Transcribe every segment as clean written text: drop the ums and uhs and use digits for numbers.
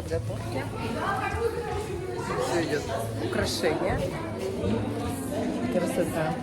подготовки. Все идет украшения. Красота.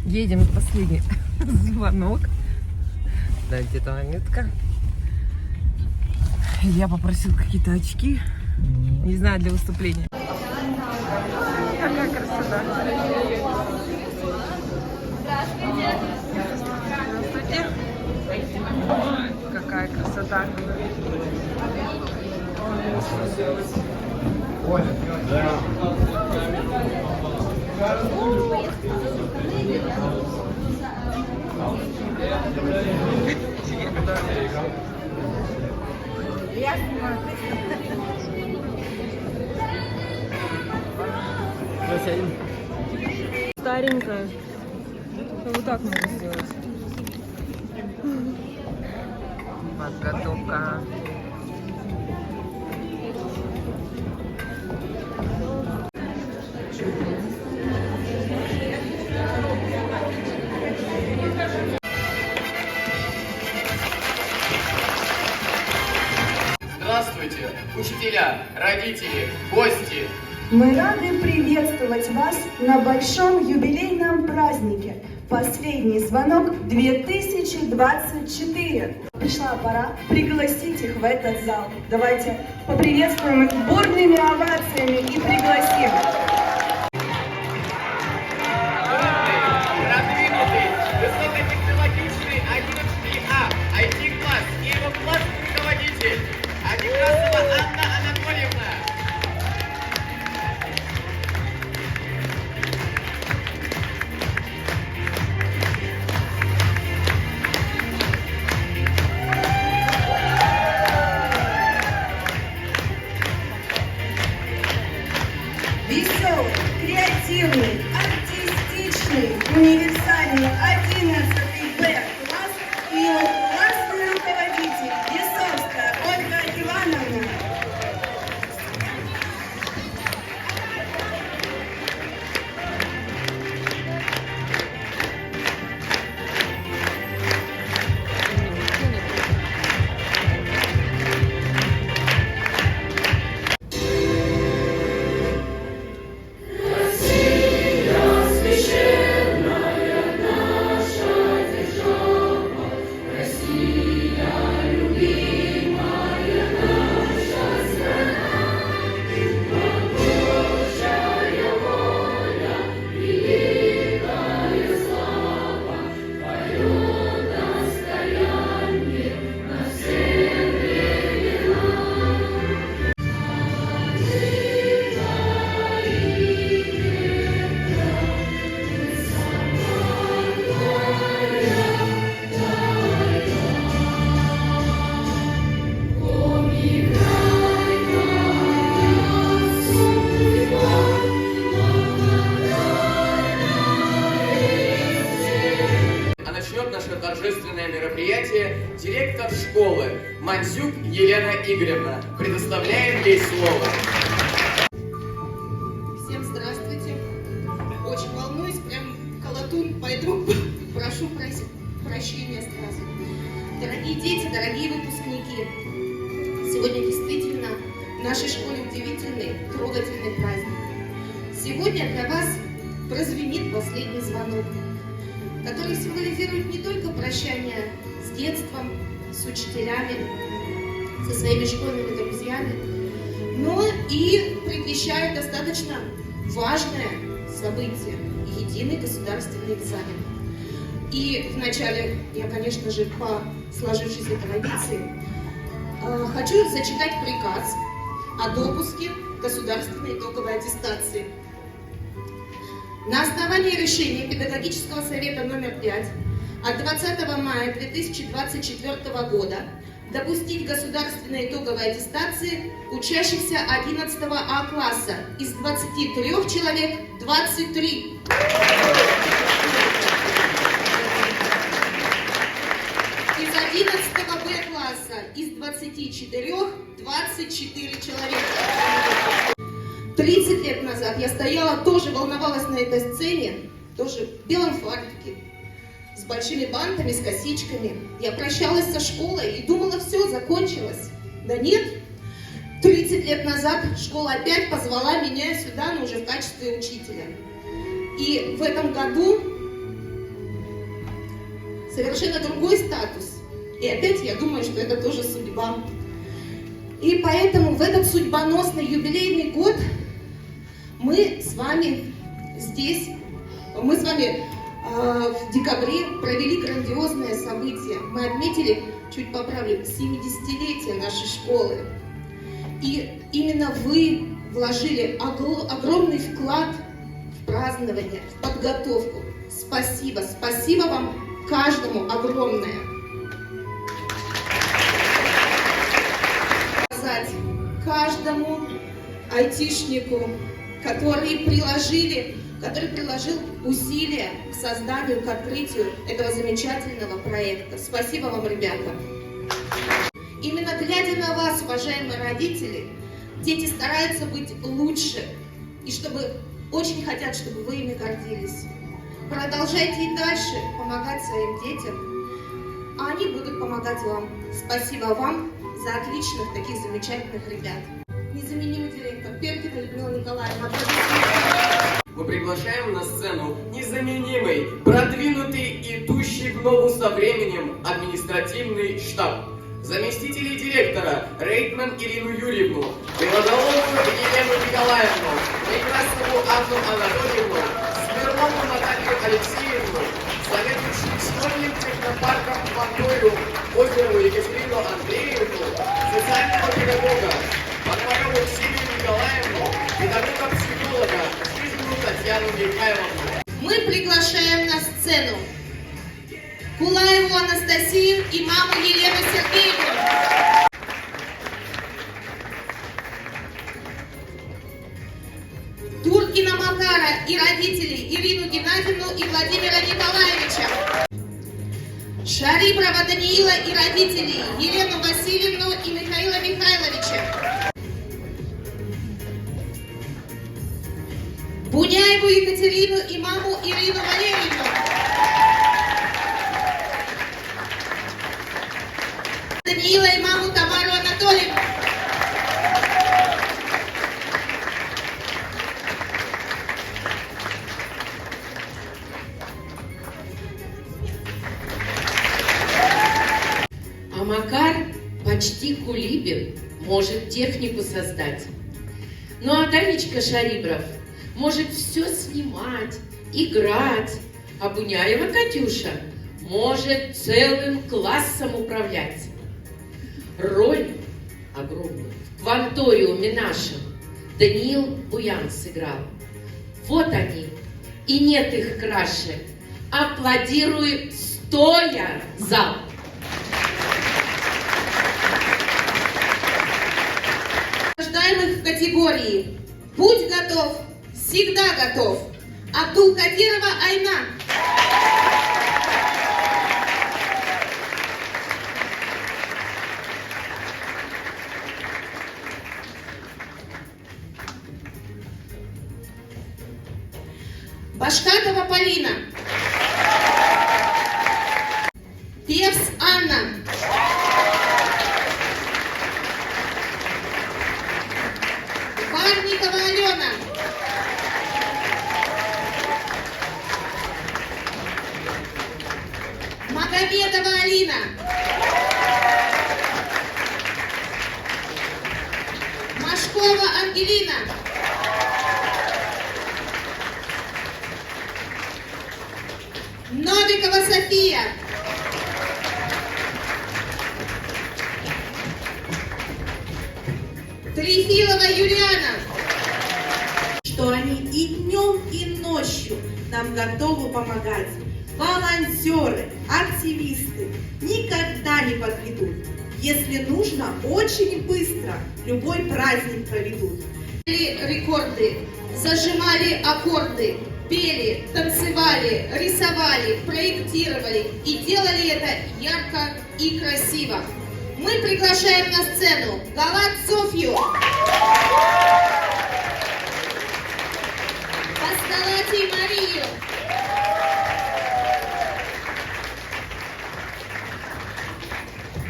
Едем на последний звонок. Да, где-то Аметка. Я попросил какие-то очки. Не знаю, для выступления. Какая красота. Здравствуйте. Ой, какая красота. Старенькая. Вот так можно сделать. Подготовка. Здравствуйте, учителя, родители, гости! Мы рады приветствовать вас на большом юбилейном празднике. Последний звонок 2024. Пришла пора пригласить их в этот зал. Давайте поприветствуем их бурными овациями и пригласим. Продвинутый, высокотехнологичный 11А, IT-класс и его классный руководитель Некрасова Анна Анатольевна. Веселый, креативный, артистичный, универсальный 11Б класс и его классный руководитель Лисовская Ольга Ивановна. Россия священная наша мероприятие директор школы Мансюк Елена Игоревна. Предоставляем ей слово. Всем здравствуйте. Очень волнуюсь, прям колотун пойду. Прошу прощения сразу. Дорогие дети, дорогие выпускники, сегодня действительно в нашей школе удивительный, трогательный праздник. Сегодня для вас прозвенит последний звонок, который символизирует не только прощание с детством, с учителями, со своими школьными друзьями, но и предвещает достаточно важное событие – единый государственный экзамен. И вначале я, конечно же, по сложившейся традиции хочу зачитать приказ о допуске государственной итоговой аттестации. На основании решения Педагогического совета номер 5 от 20 мая 2024 года допустить государственной итоговой аттестации учащихся 11 А класса из 23 человек 23. Из 11 Б класса из 24 24 человека. 30 лет назад я стояла, тоже волновалась на этой сцене, тоже в белом фартуке, с большими бантами, с косичками. Я прощалась со школой и думала, все, закончилось. Да нет, 30 лет назад школа опять позвала меня сюда, но уже в качестве учителя. И в этом году совершенно другой статус. И опять я думаю, что это тоже судьба. И поэтому в этот судьбоносный юбилейный год мы с вами здесь, в декабре провели грандиозное событие. Мы отметили, чуть поправлю, 70-летие нашей школы. И именно вы вложили огромный вклад в празднование, в подготовку. Спасибо, спасибо вам каждому огромное. Каждому айтишнику, который приложил усилия к созданию, к открытию этого замечательного проекта. Спасибо вам, ребята. Именно глядя на вас, уважаемые родители, дети стараются быть лучше и очень хотят, чтобы вы ими гордились. Продолжайте и дальше помогать своим детям, а они будут помогать вам. Спасибо вам за отличных, таких замечательных ребят. Незаменимый директор Перкина Людмила Николаевна. Мы приглашаем на сцену незаменимый, продвинутый, идущий в ногу со временем административный штаб. Заместителей директора Рейтман Ирину Юрьевну, Белоголовую Елену Николаевну, Некрасову Анну Анатольевну, Смирнову Наталью Алексеевну, заведующую школьным технопарком Факториум Озерову Екатерину Андреевну, социального педагога Пономареву Ксению Николаевну, педагога-психолога Жизненную Татьяну Михайловну. Мы приглашаем на сцену Кулаеву Анастасию и маму Елену Сергеевну. Туркина Макара и родителей Ирину Геннадьевну и Владимира Николаевича. Шариброва Даниила и родителей Елену Васильевну и Михаила Михайловича. Буняеву Екатерину и маму Ирину Валерьевну. Даниила и маму Тамару Анатольевну. А Макар почти Кулибин может технику создать. Ну а Танечка Шарибров может все снимать, играть. А Буняева Катюша может целым классом управлять. Роль огромную в кванториуме нашем Даниил Буян сыграл. Вот они, и нет их краше. Аплодируй стоя, зал. Рождаемых в категории «Будь готов, всегда готов». Абдулкадирова Айна. Башкатова Полина. Певс Анна. Барникова Алена. Магомедова Алина. Машкова Ангелина. Новикова София. Трефилова Юлиана. Что они и днем, и ночью нам готовы помогать. Волонтеры, активисты никогда не подведут. Если нужно, очень быстро любой праздник проведут. Рекорды, зажимали аккорды, пели, танцевали, рисовали, проектировали и делали это ярко и красиво. Мы приглашаем на сцену Галат Софью, Пасталати Марию,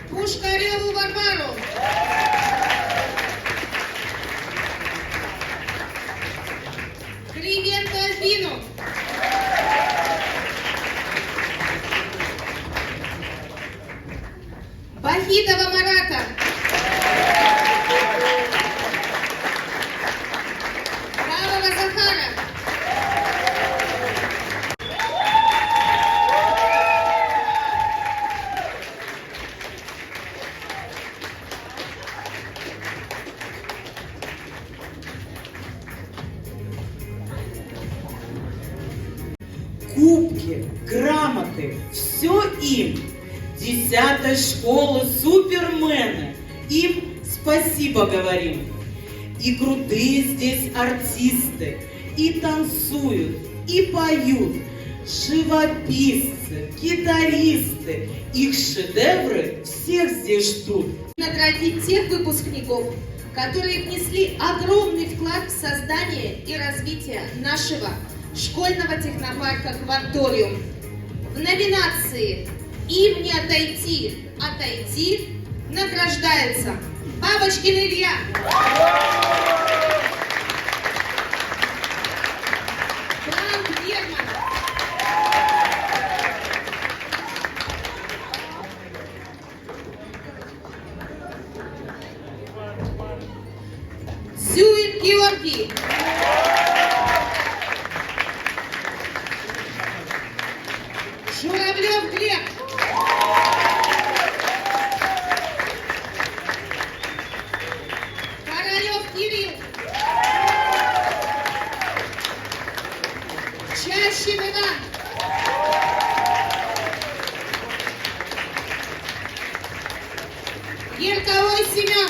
Пушкареву Варвару, Кривенко Альбину, Бахитова Марата, Павлова Захара, Кубки, грамоты, все им. 10-й школы супермены. Им спасибо говорим. И крутые здесь артисты, и танцуют, и поют. Живописцы, гитаристы, их шедевры всех здесь ждут. Наградить тех выпускников, которые внесли огромный вклад в создание и развитие нашего школьного технопарка «Кванториум». В номинации «Им не отойти, отойти» награждается Бабочкин Илья, Франк Герман, Зюин Георгий, Журавлев Глеб, Королев Кирилл, Чащин Иван, Ярковой Семен,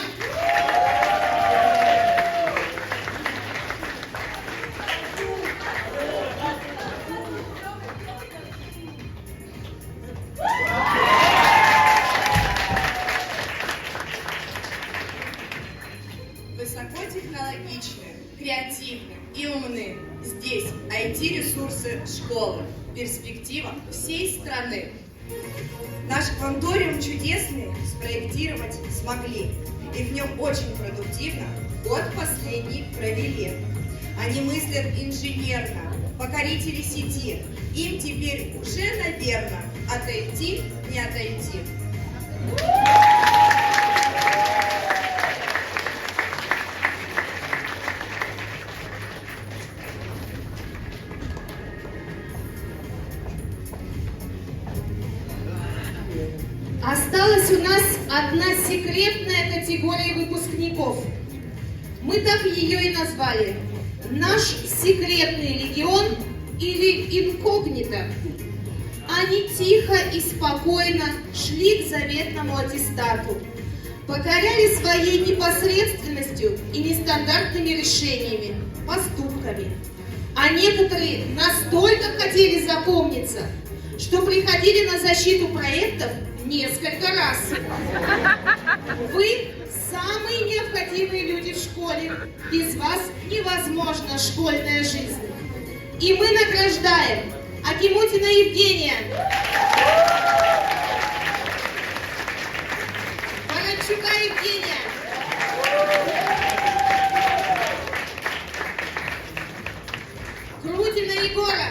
Высокотехнологичны, креативны и умны. Здесь IT-ресурсы школы, перспектива всей страны. Наш кванториум чудесный спроектировать смогли. И в нем очень продуктивно год последний провели. Они мыслят инженерно, покорители сети. Им теперь уже, наверное, отойти не отойти. Осталась у нас одна секретная категория выпускников. Мы так ее и назвали. Наш секретный легион или инкогнито. Они тихо и спокойно шли к заветному аттестату, покоряли своей непосредственностью и нестандартными решениями, поступками. А некоторые настолько хотели запомниться, что приходили на защиту проектов несколько раз. Вы самые необходимые люди в школе. Без вас невозможна школьная жизнь. И мы награждаем Акимутина Евгения, Ворончука Евгения, Крутина Егора,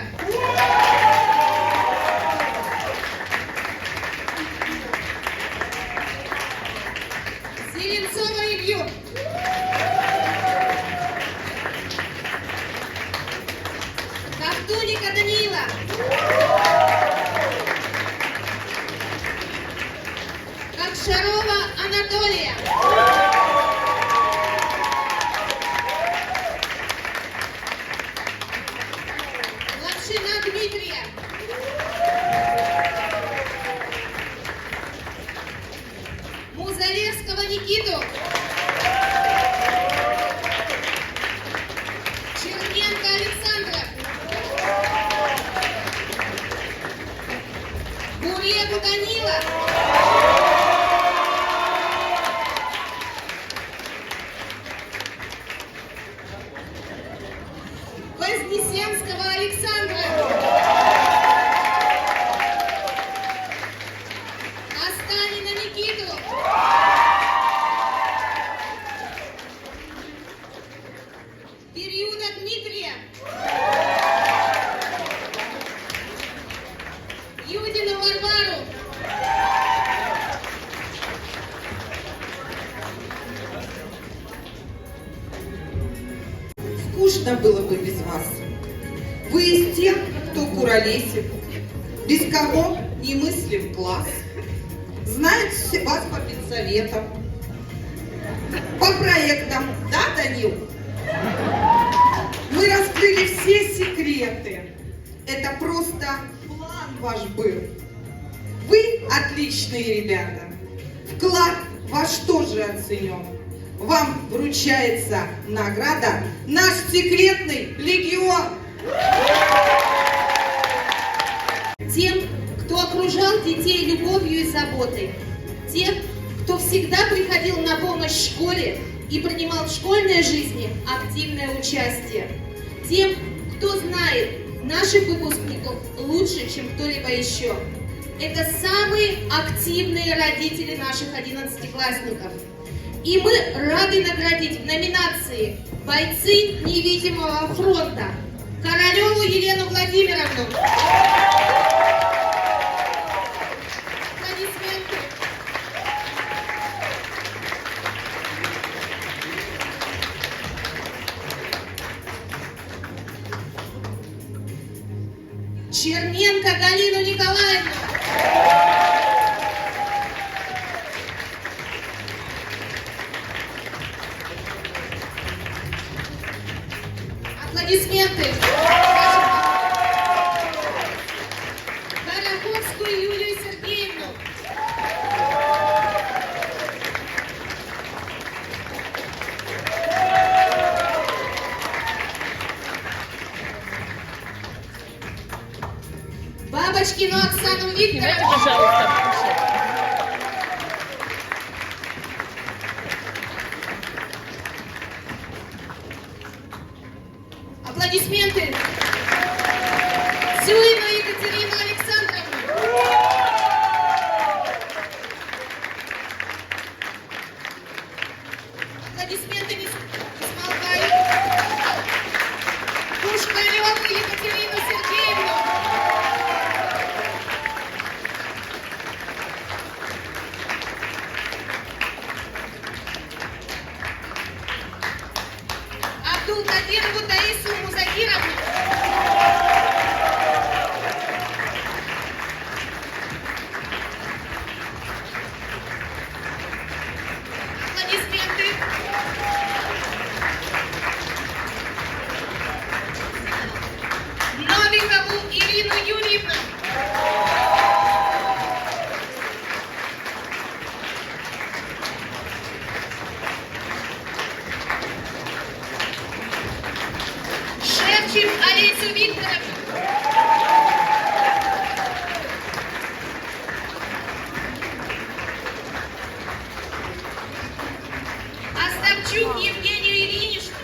Зеленцова Илью, Ковтуника Даниила, Кокшарова Анатолия, Лапшина Дмитрия, Музалевского Никиту, Черненко Александра, Гурьеву Данила, Вознесенского Александра, Останина Никиту, Периода Дмитрия, Юдину Варвару, Скучно было бы без вас. Вы из тех, кто куролесит, без кого не мыслим класс. Знают все вас по педсоветам, по проектам, да, Данил? Мы раскрыли все секреты. Это просто план ваш был. Вы отличные ребята. Вклад ваш тоже оценен. Вам вручается награда «Наш секретный легион». Тем, кто окружал детей любовью и заботой, тем, кто всегда приходил на помощь школе и принимал в школьной жизни активное участие, тем, кто знает наших выпускников лучше, чем кто-либо еще. Это самые активные родители наших 11-классников. И мы рады наградить в номинации «Бойцы невидимого фронта» Королеву Елену Владимировну. Аплодисменты. Черненко Галину Николаевну. Аплодисменты. Гороховскую Юлию Сергеевну. Бабочкину Оксану Викторовну. Пожалуйста. Аплодисменты. Зюину Екатерину Александровну. Аплодисменты не смолкают. Пушкареву Екатерину Сергеевну. Абдулкадирову Таису Музакировну. Аплодисменты. Новикову Ирину Юрьевну. Шевчик Олесю Викторовну. Остапчук Евгению Ильиничну.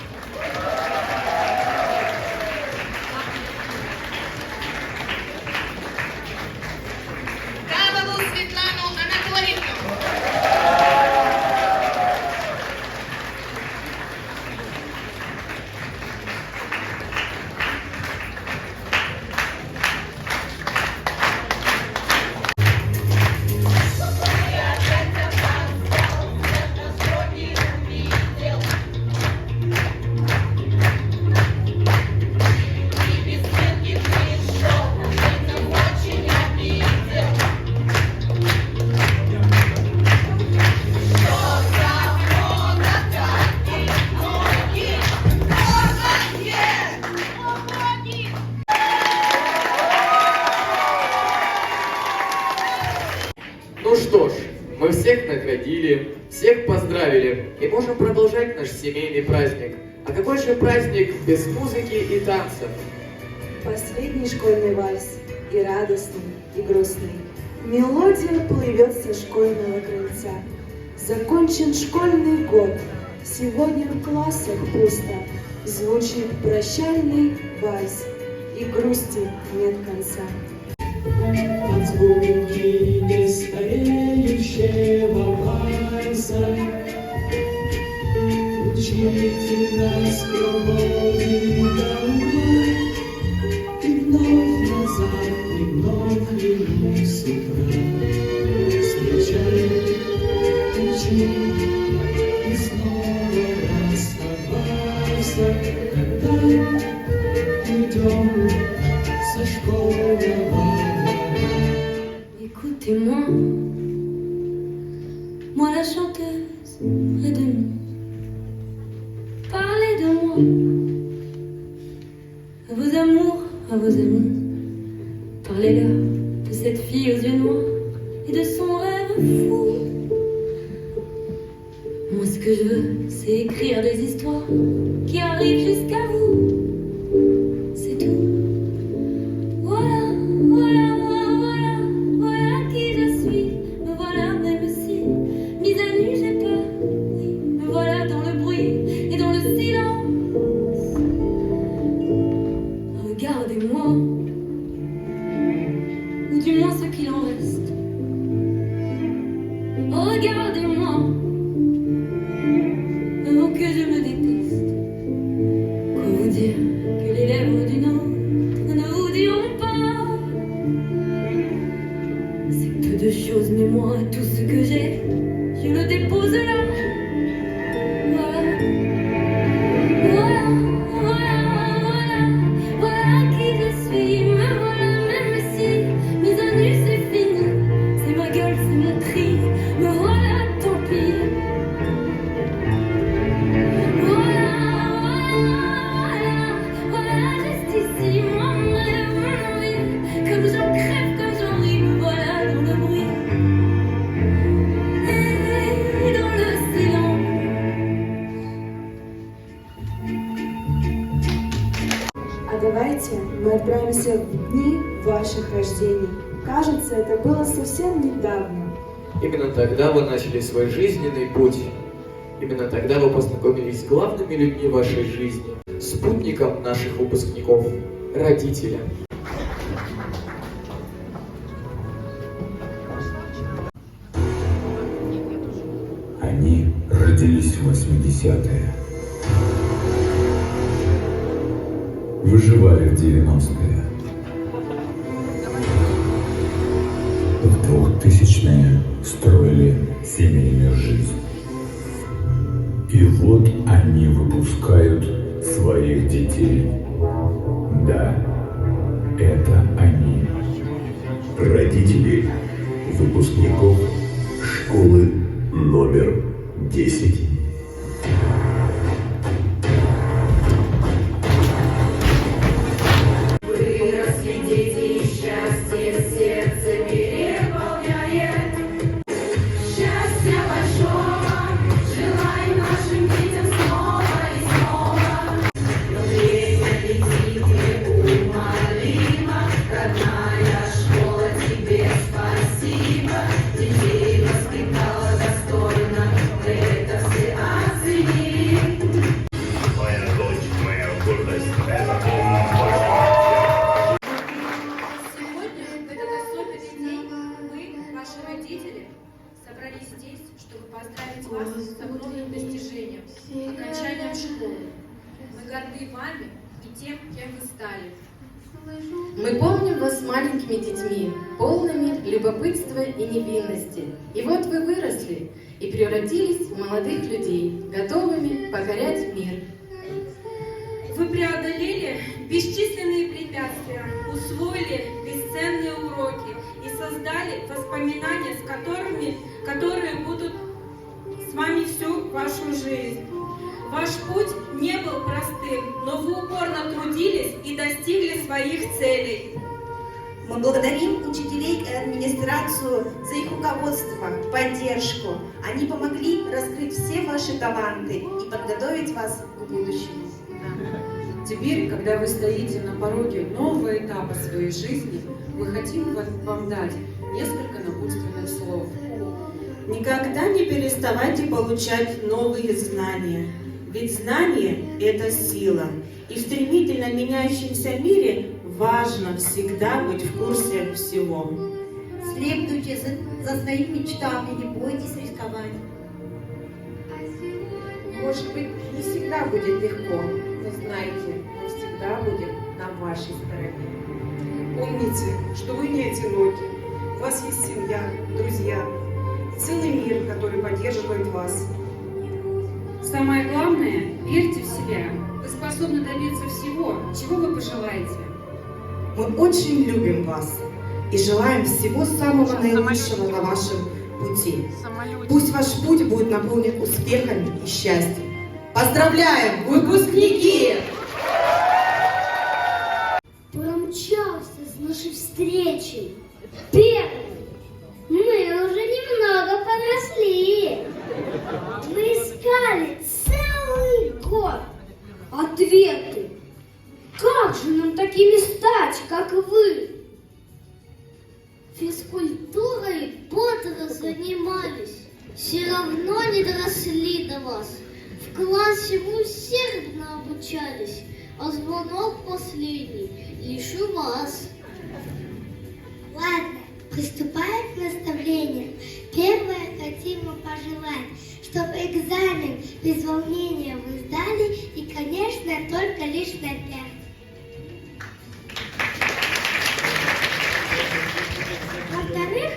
Мы всех наградили, всех поздравили и можем продолжать наш семейный праздник. А какой же праздник без музыки и танцев? Последний школьный вальс, и радостный, и грустный. Мелодия плывет со школьного крыльца. Закончен школьный год, сегодня в классах пусто. Звучит прощальный вальс, и грусти нет конца. От звуки нестареющего вальса учитель нас проводит домой, и вновь назад, и вновь ему с утра встречать учи, и снова расставаться, когда уйдем со школьного. Écoutez-moi, moi la chanteuse près de nous. Parlez de moi, à vos amours, à vos amis. Parlez-leur de cette fille aux yeux noirs et de son rêve fou. Moi ce que je veux, c'est écrire des histoires qui arrivent jusqu'à vous. C'est tout. Voilà, voilà. Regardez-moi, ou du moins ce qu'il en reste. Regardez-moi, avant que je me déteste. Quoi vous dire que les lèvres d'une autre ne vous diront pas? C'est peu de choses, mais moi, tout ce que j'ai, je le dépose là. Voilà. А давайте мы отправимся в дни ваших рождений. Кажется, это было совсем недавно. Именно тогда вы начали свой жизненный путь. Именно тогда вы познакомились с главными людьми вашей жизни, спутником наших выпускников, родителем. Они родились в 80-е. Выживали в 90-е. В 2000-е строили семейную жизнь. И вот они выпускают своих детей. Да, это они. Родители выпускников школы номер 10. Собрались здесь, чтобы поздравить вас с огромным достижением, окончанием школы. Мы горды вами и тем, кем вы стали. Мы помним вас маленькими детьми, полными любопытства и невинности. И вот вы выросли и превратились в молодых людей, готовыми покорять мир. Вы преодолели бесчисленные препятствия, усвоили бесценные уроки и создали воспоминания, которые будут с вами всю вашу жизнь. Ваш путь не был простым, но вы упорно трудились и достигли своих целей. Мы благодарим учителей и администрацию за их руководство, поддержку. Они помогли раскрыть все ваши таланты и подготовить вас к будущему. Теперь, когда вы стоите на пороге нового этапа своей жизни, мы хотим вам дать несколько напутственных слов. Никогда не переставайте получать новые знания. Ведь знание – это сила. И в стремительно меняющемся мире важно всегда быть в курсе всего. Следуйте за своими мечтами, не бойтесь рисковать. Может быть, не всегда будет легко, но знайте, мы всегда будем на вашей стороне. Помните, что вы не одиноки. У вас есть семья, друзья, целый мир, который поддерживает вас. Самое главное, верьте в себя. Вы способны добиться всего, чего вы пожелаете. Мы очень любим вас и желаем всего самого наилучшего на вашем пути. Пусть ваш путь будет наполнен успехами и счастьем. Поздравляем, выпускники! Промчался с нашей встречей первый. Мы уже немного подросли. Мы искали целый год ответы. Как же нам такими стать, как вы? Физкультурой бодро занимались, все равно не доросли до вас. В классе мы усердно обучались, а звонок последний лишь у вас. Ладно, приступаем к наставлениям. Первое хотим мы пожелать, чтобы экзамен без волнения вы сдали и, конечно, только лишь на 5. Во-вторых,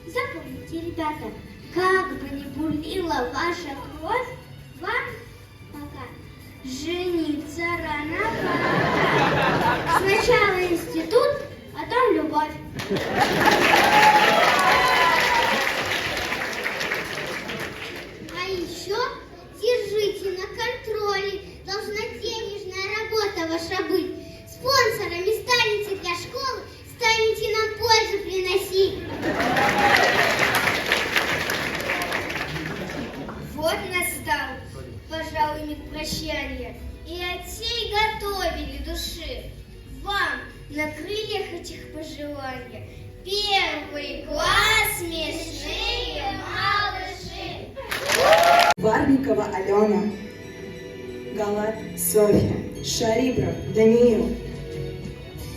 запомните, ребята, как бы ни бурлила ваша кровь, вам пока жениться рано пока. Сначала институт, а там любовь. А еще держите на контроле, должна денежная работа ваша быть. Спонсорами станете для школы, станете нам пользу приносить. Вот настал, пожалуй, миг прощания, и от всей готовили души вам на крыльях этих пожеланий. Первый класс, смешные малыши. Варникова Алена, Галат Софья, Шарипов Даниил,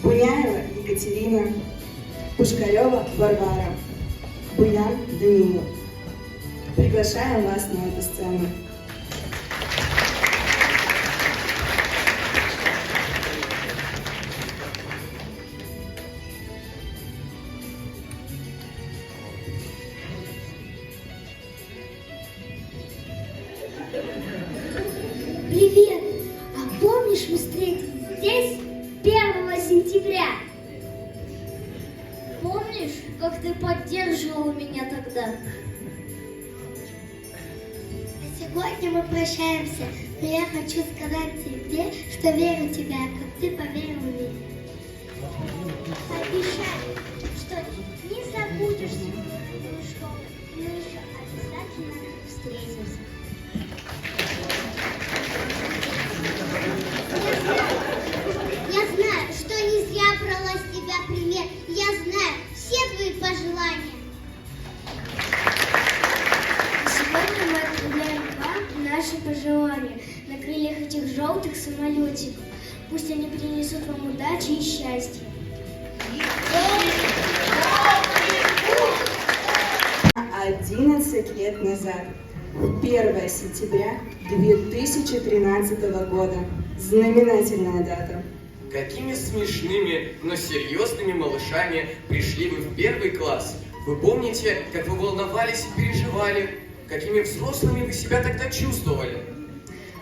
Буняева Екатерина, Пушкарева Варвара, Буян Даниил. Приглашаем вас на эту сцену. Привет! А помнишь, мы встретились здесь 1 сентября? Помнишь, как ты поддерживала меня тогда? Сегодня мы прощаемся, но я хочу сказать тебе, что верю в тебя, как ты поверил в меня. Обещаю, что не забудешь свою школу, мы еще обязательно встретимся. Я знаю, что не зря брала с тебя пример. Я знаю все твои пожелания. Сегодня мы отправляем вам наши пожелания на крыльях этих желтых самолетиков. Пусть они принесут вам удачи и счастье. 11 лет назад, 1 сентября 2013 года. Знаменательная дата. Какими смешными, но серьезными малышами пришли вы в 1 класс? Вы помните, как вы волновались и переживали? Какими взрослыми вы себя тогда чувствовали?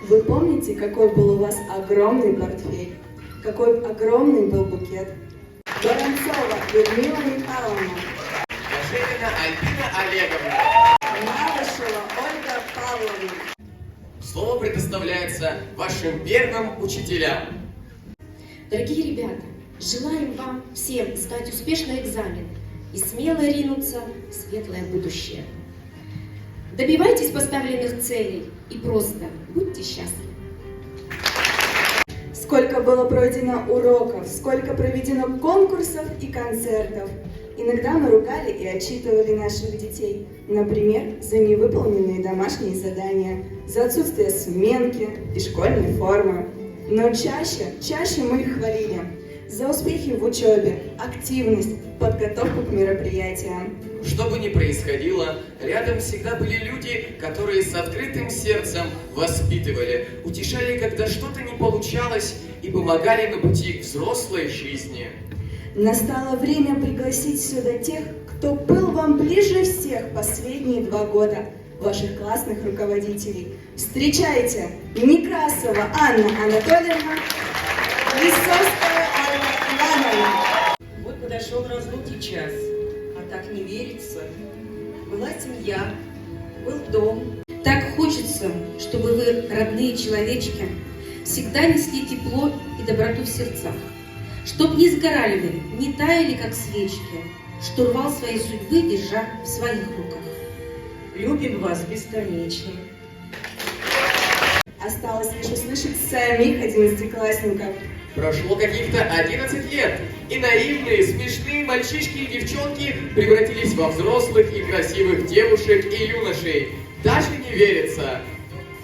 Вы помните, какой был у вас огромный портфель? Какой огромный был букет? Воронцова Людмила Михайловна. Кожевина Альбина Олеговна. Малышева Ольга Павловна. Слово предоставляется вашим первым учителям. Дорогие ребята, Желаем вам всем сдать успешный экзамен и смело ринуться в светлое будущее. Добивайтесь поставленных целей и просто будьте счастливы. Сколько было пройдено уроков, сколько проведено конкурсов и концертов. Иногда мы ругали и отчитывали наших детей, например, за невыполненные домашние задания, за отсутствие сменки и школьной формы. Но чаще мы их хвалили за успехи в учебе, активность, подготовку к мероприятиям. Что бы ни происходило, рядом всегда были люди, которые с открытым сердцем воспитывали, утешали, когда что-то не получалось, и помогали на пути к взрослой жизни. Настало время пригласить сюда тех, кто был вам ближе всех последние 2 года, ваших классных руководителей. Встречайте Некрасова Анна Анатольевна, Лисовская Анна Ивановна. Вот подошел разлуки час, а так не верится. Была семья, был дом. Так хочется, чтобы вы, родные человечки, всегда несли тепло и доброту в сердцах. Чтоб не сгорали вы, не таяли, как свечки, штурвал своей судьбы держа в своих руках. Любим вас бесконечно. Осталось лишь услышать самих 11-классников. Прошло каких-то 11 лет, и наивные, смешные мальчишки и девчонки превратились во взрослых и красивых девушек и юношей. Даже не верится.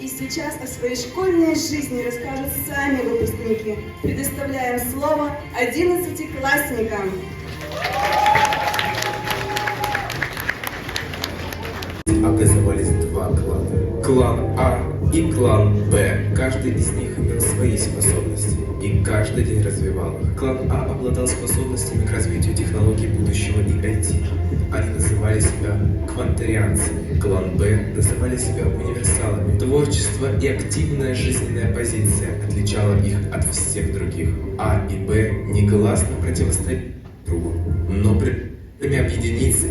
И сейчас о своей школьной жизни расскажут сами выпускники. Предоставляем слово 11-классникам. Образовались 2 клана. Клан А и клан Б. Каждый из них имел свои способности и каждый день развивал их. Клан А обладал способностями к развитию технологий будущего и IT. Они называли себя квантарианцами. Клан Б называли себя универсалами. Творчество и активная жизненная позиция отличала их от всех других. А и Б негласно противостояли друг другу, но при этом объединиться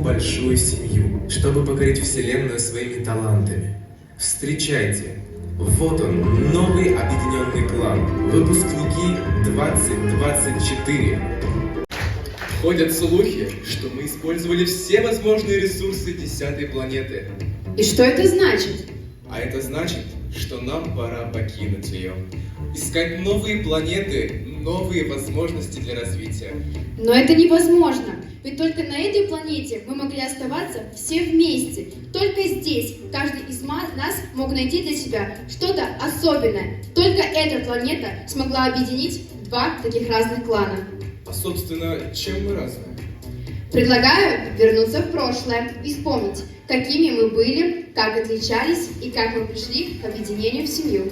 большую семью, чтобы покорить вселенную своими талантами. Встречайте! Вот он, новый объединенный клан. Выпускники 2024. Ходят слухи, что мы использовали все возможные ресурсы 10-й планеты. И что это значит? А это значит, что нам пора покинуть ее. Искать новые планеты, новые возможности для развития. Но это невозможно. Ведь только на этой планете мы могли оставаться все вместе. Только здесь каждый из нас мог найти для себя что-то особенное. Только эта планета смогла объединить 2 таких разных клана. А собственно, чем мы разные? Предлагаю вернуться в прошлое и вспомнить, какими мы были, как отличались и как мы пришли к объединению в семью.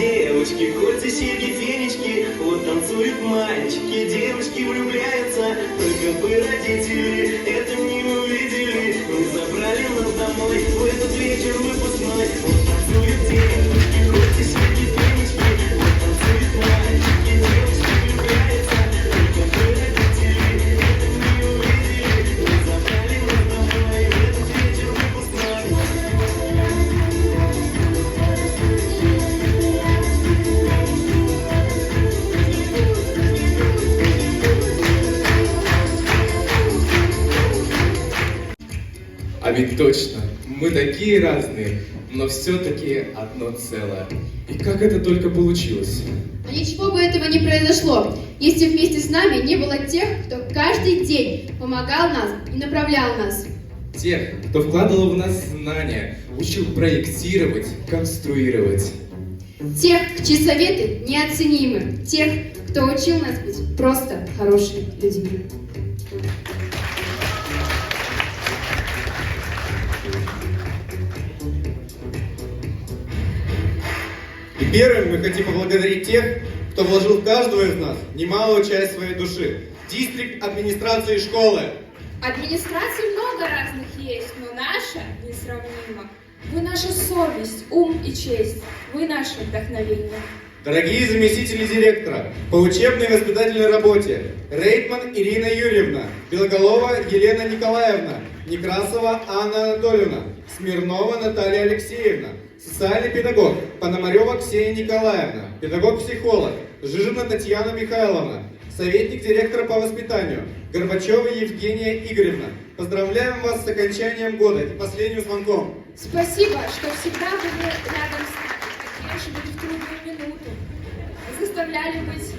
девочки, кольца, серьги, фенечки. Вот танцуют мальчики, девушки влюбляются. Только бы родители это не увидели. Мы забрали нас домой в этот вечер выпускной. Вот танцуют девочки, кольца, серьги, фенечки. Вот танцуют мальчики, девушки влюбляются. Только бы родители это не увидели. Мы забрали нас домой в этот А ведь точно, мы такие разные, но все-таки одно целое. И как это только получилось? А ничего бы этого не произошло, если вместе с нами не было тех, кто каждый день помогал нам и направлял нас. Тех, кто вкладывал в нас знания, учил проектировать, конструировать. Тех, чьи советы неоценимы. Тех, кто учил нас быть просто хорошими людьми. И первым мы хотим поблагодарить тех, кто вложил в каждого из нас немалую часть своей души. Дистрикт администрации школы. Администраций много разных есть, но наша несравнима. Вы наша совесть, ум и честь. Вы наше вдохновение. Дорогие заместители директора по учебной и воспитательной работе: Рейтман Ирина Юрьевна, Белоголова Елена Николаевна, Некрасова Анна Анатольевна, Смирнова Наталья Алексеевна, социальный педагог Пономарева Ксения Николаевна, педагог-психолог Жижина Татьяна Михайловна, советник директора по воспитанию Горбачева Евгения Игоревна. Поздравляем вас с окончанием года и последним звонком. Спасибо, что всегда были рядом с нами, поддерживали в трудную минуту, заставляли быть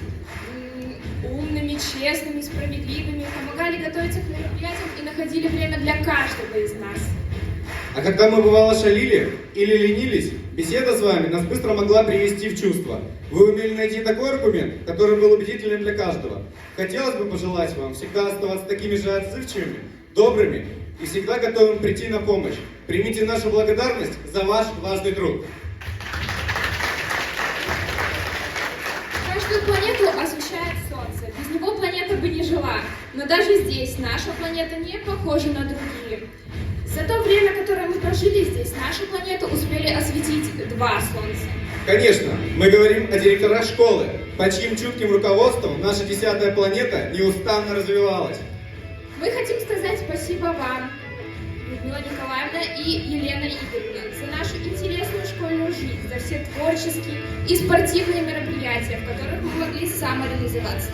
умными, честными, справедливыми, помогали готовиться к мероприятиям и находили время для каждого из нас. А когда мы бывало шалили или ленились, беседа с вами нас быстро могла привести в чувство. Вы умели найти такой аргумент, который был убедительным для каждого. Хотелось бы пожелать вам всегда оставаться такими же отзывчивыми, добрыми и всегда готовым прийти на помощь. Примите нашу благодарность за ваш важный труд. Каждую планету освещает Солнце. Без него планета бы не жила. Но даже здесь наша планета не похожа на другие. За то время, которое мы прожили здесь, нашу планету успели осветить 2 Солнца. Конечно, мы говорим о директорах школы, под чьим чутким руководством наша 10-я планета неустанно развивалась. Мы хотим сказать спасибо вам, Людмила Николаевна и Елена Игоревна, за нашу интересную школьную жизнь, за все творческие и спортивные мероприятия, в которых мы могли самореализоваться.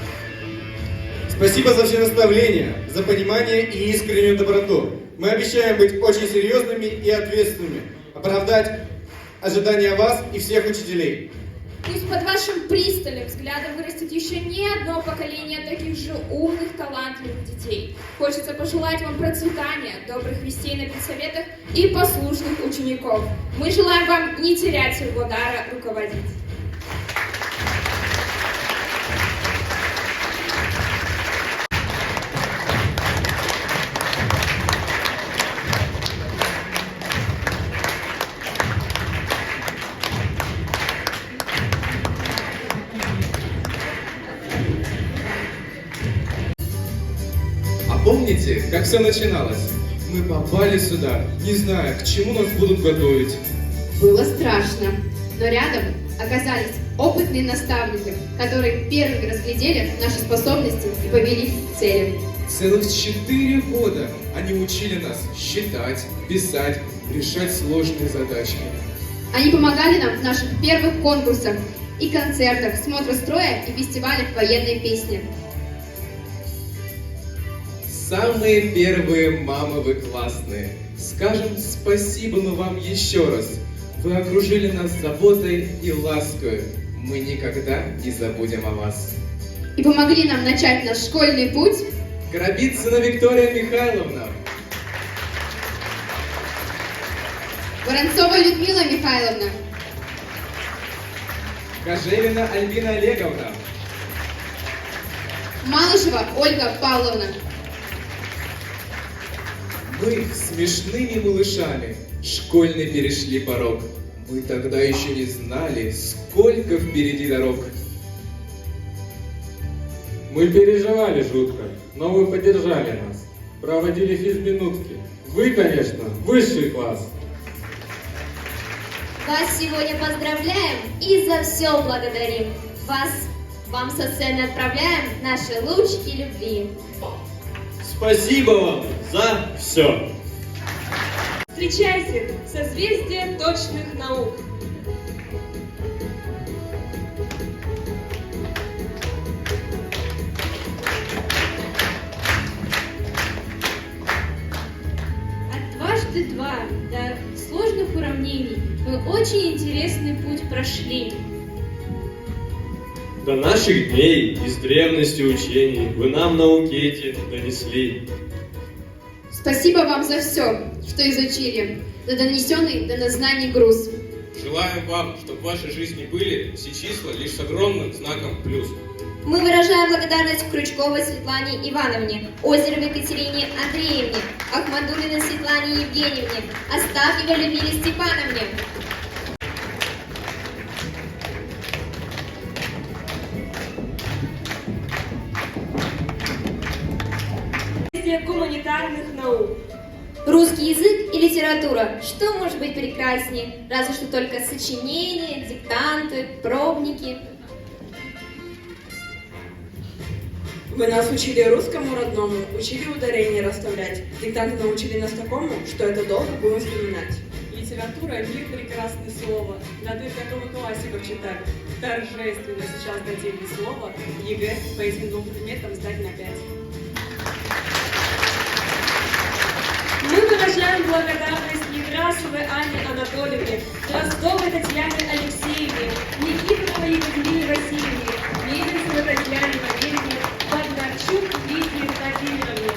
Спасибо за все наставления, за понимание и искреннюю доброту. Мы обещаем быть очень серьезными и ответственными, оправдать ожидания вас и всех учителей. Пусть под вашим пристальным взглядом вырастет еще не одно поколение таких же умных, талантливых детей. Хочется пожелать вам процветания, добрых вестей на педсоветах и послушных учеников. Мы желаем вам не терять своего дара руководить. Помните, как все начиналось? Мы попали сюда, не зная, к чему нас будут готовить. Было страшно, но рядом оказались опытные наставники, которые первыми разглядели наши способности и повели к целям. Целых 4 года они учили нас считать, писать, решать сложные задачи. Они помогали нам в наших первых конкурсах и концертах, смотра строя и фестивалях военной песни. Самые первые мамы вы классные. Скажем спасибо мы вам еще раз. Вы окружили нас заботой и лаской. Мы никогда не забудем о вас. И помогли нам начать наш школьный путь. Коробицына Виктория Михайловна. Воронцова Людмила Михайловна. Кожевина Альбина Олеговна. Малышева Ольга Павловна. Мы смешными малышами школьный перешли порог. Мы тогда еще не знали, сколько впереди дорог. Мы переживали жутко, но вы поддержали нас. Проводили физминутки. Вы, конечно, высший класс. Вас сегодня поздравляем и за все благодарим. Вам со сцены отправляем наши лучики любви. Спасибо вам за все. Встречайте созвездие точных наук. дважды два до сложных уравнений мы очень интересный путь прошли. До наших дней из древности учений вы нам науки эти донесли. Спасибо вам за все, что изучили, за донесенный до нас знаний груз. Желаем вам, чтобы в вашей жизни были все числа лишь с огромным знаком плюс. Мы выражаем благодарность Крючковой Светлане Ивановне, Озеровой Екатерине Андреевне, Ахмадулиной Светлане Евгеньевне, Астафьевой Людмиле Степановне. Гуманитарных наук. Русский язык и литература. Что может быть прекраснее? Разве что только сочинения, диктанты, пробники. Вы нас учили русскому родному, учили ударение расставлять. Диктанты научили нас такому, что это долго будем вспоминать. Литература — мир прекрасное слово. Надо такого классиков читать. Торжественно сейчас дадим слово. ЕГЭ по этим двум предметам сдать на 5. Мы выражаем благодарность Некрасовой Анне Анатольевне, Дроздовой Татьяне Алексеевне, Никифоровой Екатерине Васильевне, Мезенцевой Татьяне Валерьевне, Бондарчук Лидии Владимировне.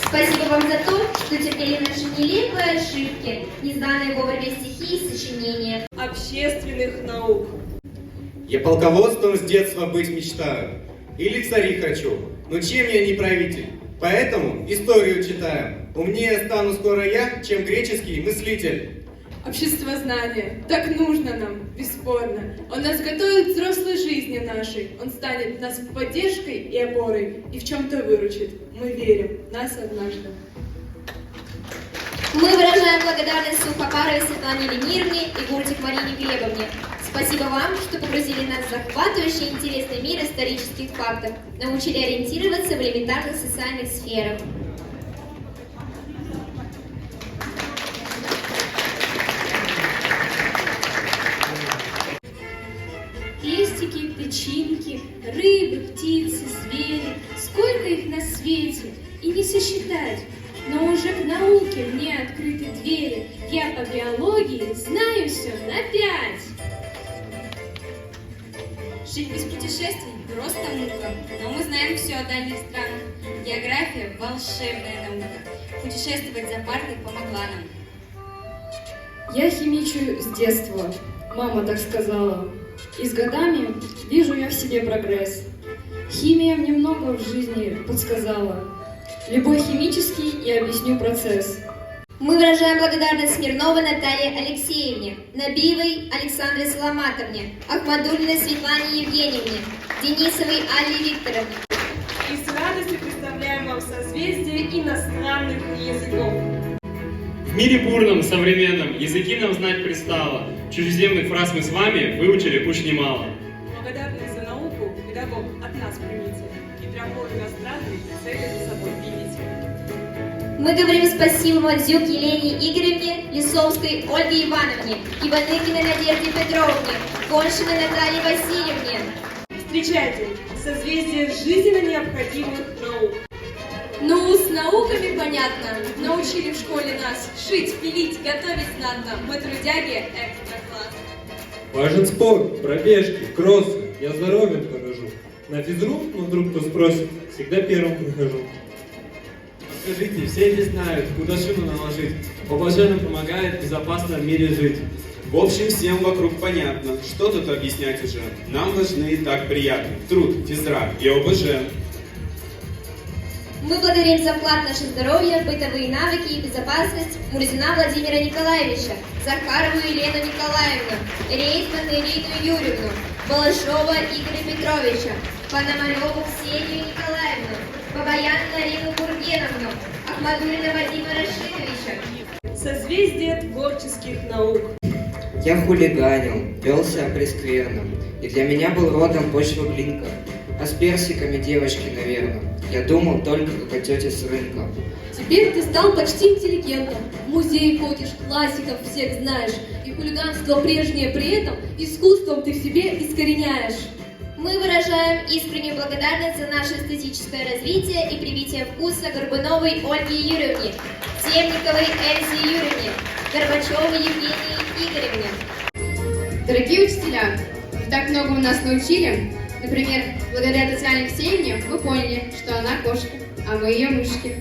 Спасибо вам за то, что терпели наши нелепые ошибки, незданные вовремя стихи и сочинения. Общественных наук. Я полководцем с детства быть мечтаю, или цари хочу, но чем я не правитель? Поэтому историю читаю. Умнее стану скоро я, чем греческий мыслитель. Общество знания. Так нужно нам, бесспорно. Он нас готовит к взрослой жизни нашей. Он станет нас поддержкой и опорой, и в чем-то выручит. Мы верим. Нас однажды. Мы выражаем благодарность Сухопаровой Светлане Леонидовне и Гуртик Марине Глебовне. Спасибо вам, что погрузили нас в захватывающий и интересный мир исторических фактов, научили ориентироваться в элементарных социальных сферах. Пестики, печинки, рыбы, птицы, звери, сколько их на свете, и не сосчитать. Но уже к науке мне открыты двери. Я по биологии знаю все на 5. Жить без путешествий – просто мука. Но мы знаем все о дальних странах. География – волшебная наука. Путешествовать за партой помогла нам. Я химичу с детства, мама так сказала. И с годами вижу я в себе прогресс. Химия мне много в жизни подсказала. Любой химический я объясню процесс. Мы выражаем благодарность Смирновой Наталье Алексеевне, Набиевой Александре Соломатовне, Ахмадулиной Светлане Евгеньевне, Денисовой Алле Викторовне. И с радостью представляем вам созвездие иностранных языков. В мире бурном, современном, языки нам знать пристало. Чужеземных фраз мы с вами выучили уж немало. Благодарность за науку педагог от нас примите. И тропой иностранный цели за собой видите. Мы говорим спасибо Мадзюк Елене Игоревне, Лисовской Ольге Ивановне, Иваныкиной Надежде Петровне, Коншиной Наталье Васильевне. Встречайте, созвездие жизненно необходимых наук. Ну, с науками понятно. Научили в школе нас шить, пилить, готовить знатно. Мы трудяги экстра-класс. Важен спорт, пробежки, кроссы. Я здоровьем дорожу. На физру, но вдруг кто спросит, всегда первым прихожу. Скажите, все не знают, куда шину наложить. ОБЖ нам помогает безопасно в мире жить. В общем, всем вокруг понятно, что тут объяснять уже. Нам важны и так приятный труд, физра и ОБЖ. Мы благодарим за вклад в наше здоровье, бытовые навыки и безопасность Мурзина Владимира Николаевича, Захарову Елену Николаевну, Рейтмана Ирину Юрьевну, Балашова Игоря Петровича, Пономареву Ксению Николаевну, Бабаян Марину Бургеновну, Ахмадулина Вадима Рашидовича. Созвездие творческих наук. Я хулиганил, вел себя прескверно, и для меня был родом почва глинка. А с персиками девочки, наверное. Я думал только как о тете с рынка. Теперь ты стал почти интеллигентом. В музей ходишь, классиков всех знаешь. И хулиганство прежнее при этом искусством ты в себе искореняешь. Мы выражаем искреннюю благодарность за наше эстетическое развитие и привитие вкуса Горбуновой Ольге Юрьевне, Темниковой Эльзе Юрьевне, Горбачевой Евгении Игоревне. Дорогие учителя, вы так многому нас научили. Например, благодаря Татьяне Алексеевне мы поняли, что она кошка, а мы ее мышки.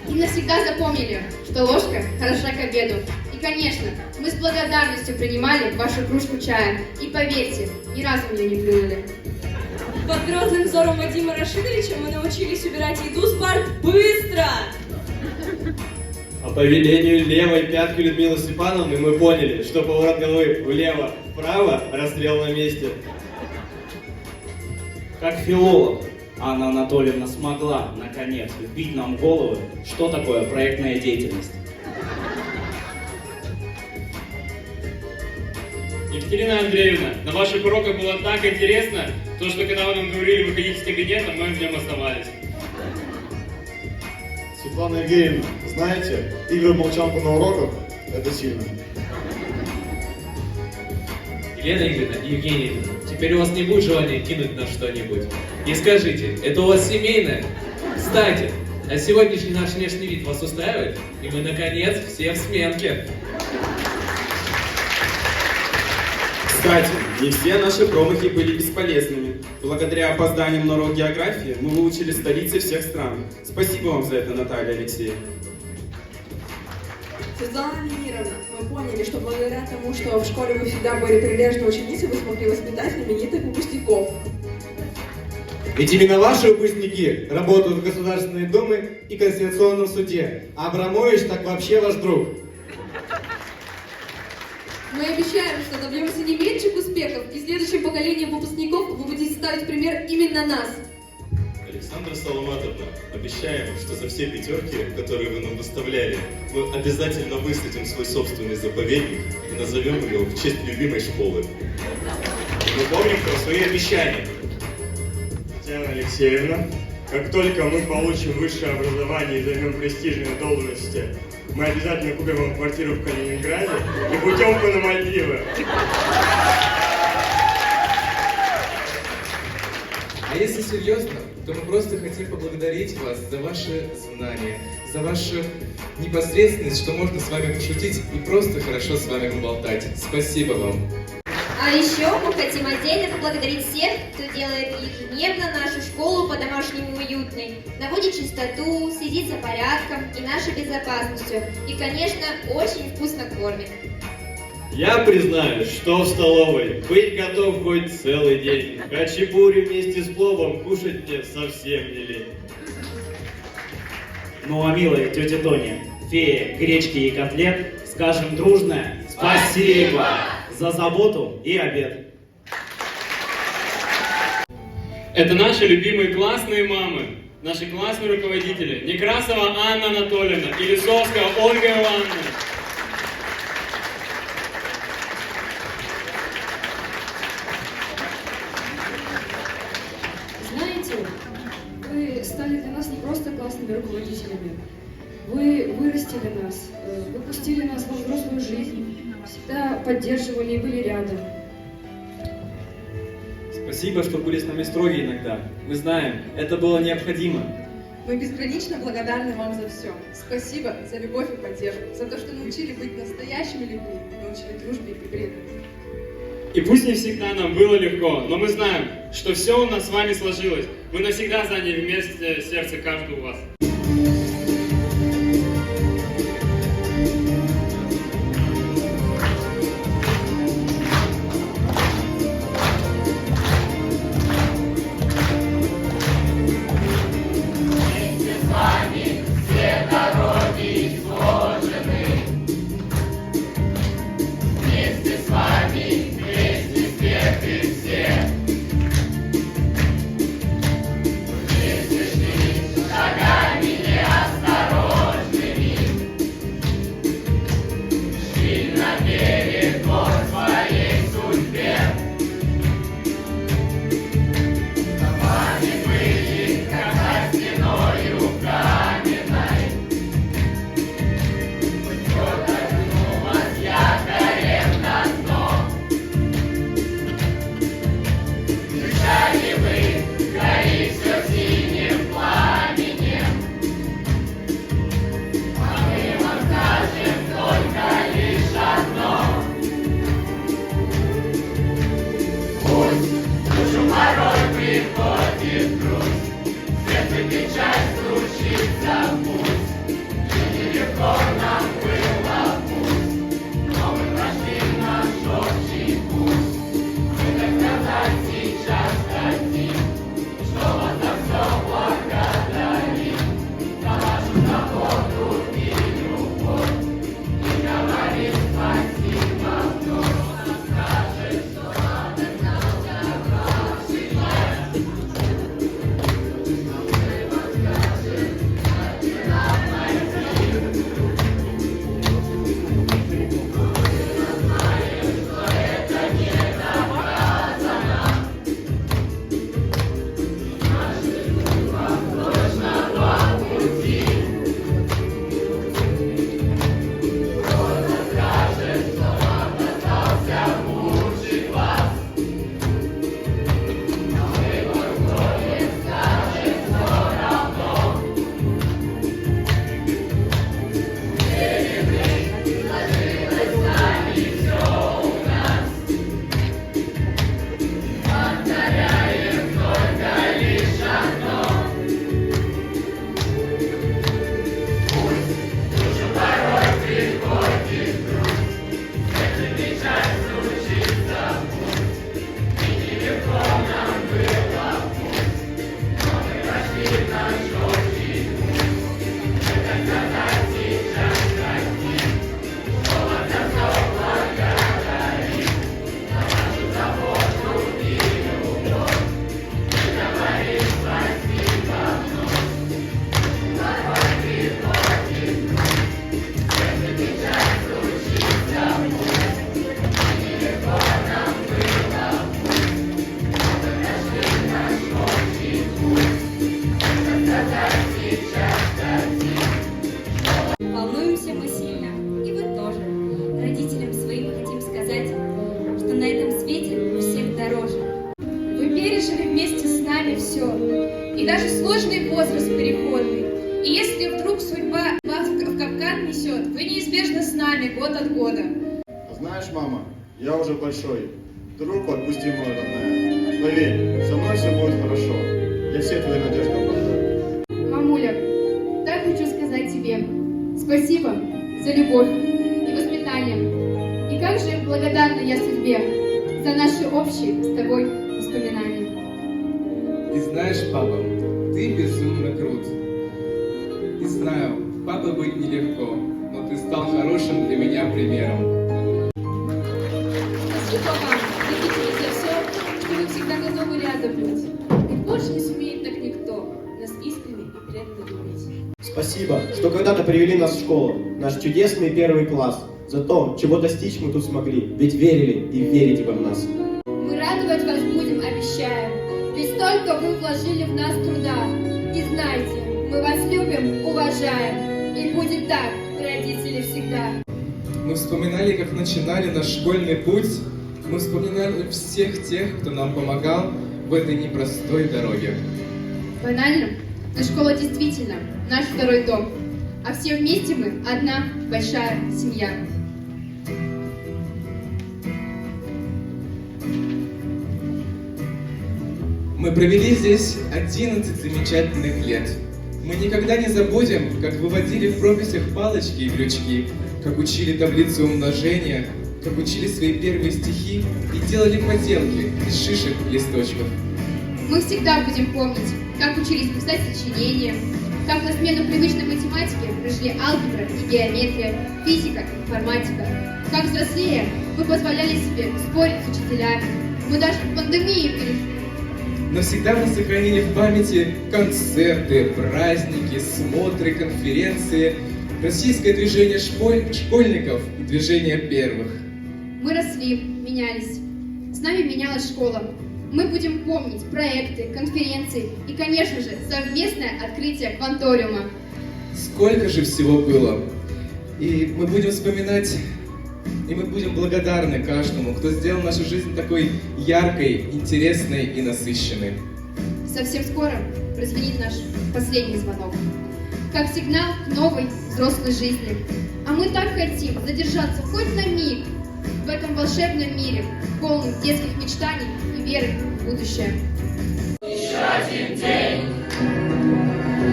И навсегда запомнили, что ложка хороша к обеду. И, конечно, мы с благодарностью принимали вашу кружку чая. И поверьте, ни разу в нее не плюнули. Под грозным взором Вадима Рашидовича мы научились убирать еду с пар быстро. А по велению левой пятки Людмилы Степановны мы поняли, что поворот головы влево, вправо, расстрел на месте. Как филолог, Анна Анатольевна смогла, наконец, вбить нам в головы, что такое проектная деятельность. Екатерина Андреевна, на ваших уроках было так интересно, то, что когда вы нам говорили выходить из кабинета, мы в нем оставались. Светлана Евгеньевна, знаете, игры молчанку на уроках – это сильно. Елена Игоревна и Евгения, теперь у вас не будет желания кинуть на что-нибудь. И скажите, это у вас семейное? Кстати, а сегодняшний наш внешний вид вас устраивает? И мы, наконец, все в сменке. Кстати, не все наши промахи были бесполезными. Благодаря опозданиям на урок географии мы выучили столицы всех стран. Спасибо вам за это, Наталья Алексеевна. Светлана Венеровна, мы поняли, что благодаря тому, что в школе вы всегда были прилежной ученицей, вы смогли воспитать знаменитых выпускников. Ведь именно ваши выпускники работают в Государственной Думе и Конституционном суде. А Абрамович так вообще ваш друг. Мы обещаем, что добьемся не меньших успехов, и следующим поколением выпускников вы будете ставить пример именно нас. Александра Соломатовна, обещаем, что за все пятерки, которые вы нам выставляли, мы обязательно высадим свой собственный заповедник и назовем его в честь любимой школы. Мы помним про свои обещания. Татьяна Алексеевна, как только мы получим высшее образование и займем престижные должности, мы обязательно купим вам квартиру в Калининграде и путевку на Мальдивы. А если серьезно, то мы просто хотим поблагодарить вас за ваши знания, за вашу непосредственность, что можно с вами пошутить и просто хорошо с вами поболтать. Спасибо вам. А еще мы хотим отдельно поблагодарить всех, кто делает ежедневно нашу школу по-домашнему уютной, наводит чистоту, следит за порядком и нашей безопасностью, и, конечно, очень вкусно кормит. Я признаю, что в столовой быть готов хоть целый день. Хачапури вместе с пловом кушать мне совсем не лень. Ну а милая тетя Тоня, фея гречки и котлет, скажем дружно спасибо за заботу и обед. Это наши любимые классные мамы, наши классные руководители Некрасова Анна Анатольевна и Лисовская Ольга Ивановна. Знаете, вы стали для нас не просто классными руководителями. Вы вырастили нас, вы пустили нас во взрослую жизнь, всегда поддерживали и были рядом. Спасибо, что были с нами строги иногда. Мы знаем, это было необходимо. Мы безгранично благодарны вам за все. Спасибо за любовь и поддержку, за то, что научили быть настоящими людьми, научили дружбе и преданности. И пусть не всегда нам было легко, но мы знаем, что все у нас с вами сложилось. Мы навсегда заняли вместе сердце каждого у вас. Шагами Волнуемся мы сильно, и вы тоже. Родителям своим хотим сказать, что на этом свете у всех дороже. Вы пережили вместе с нами все, и даже сложный возраст переходный. И если вдруг судьба вас в капкан несет, вы неизбежно с нами год от года. Знаешь, мама, я уже большой. Ты руку отпусти, моя родная. Поверь, со мной все будет хорошо. Я все твои надежды оправдаю. Мамуля, так хочу сказать тебе спасибо за любовь и воспитание. И как же благодарна я судьбе за наши общие с тобой воспоминания. И знаешь, папа, ты безумно крут. И знаю, папой быть нелегко, но ты стал хорошим для меня примером. Спасибо вам, родители, за все, что вы всегда готовы рядом быть. И больше не сумеет так никто нас искренне и преданно любить. Спасибо, что когда-то привели нас в школу, наш чудесный 1 класс. За то, чего достичь мы тут смогли, ведь верили и верите вы в нас. Мы радовать вас будем, обещаем, ведь столько вы вложили в нас труда. И знайте, мы вас любим, уважаем, и будет так, родители, всегда. Мы вспоминали, как начинали наш школьный путь. Мы вспоминали всех тех, кто нам помогал в этой непростой дороге. Банально, но школа действительно наш второй дом, а все вместе мы одна большая семья. Мы провели здесь 11 замечательных лет. Мы никогда не забудем, как выводили в прописях палочки и крючки, как учили таблицу умножения, как учили свои первые стихи и делали поделки из шишек и листочков. Мы всегда будем помнить, как учились писать сочинения, как на смену привычной математике пришли алгебра и геометрия, физика, информатика, как взрослея мы позволяли себе спорить с учителями. Мы даже в пандемии пережили. Навсегда мы сохранили в памяти концерты, праздники, смотры, конференции, российское движение школьников и движение первых. Мы росли, менялись. С нами менялась школа. Мы будем помнить проекты, конференции и, конечно же, совместное открытие кванториума. Сколько же всего было! И мы будем вспоминать, и мы будем благодарны каждому, кто сделал нашу жизнь такой яркой, интересной и насыщенной. Совсем скоро прозвенит наш последний звонок, как сигнал к новой взрослой жизни. А мы так хотим задержаться хоть на миг в этом волшебном мире, полном детских мечтаний и веры в будущее. Еще один день,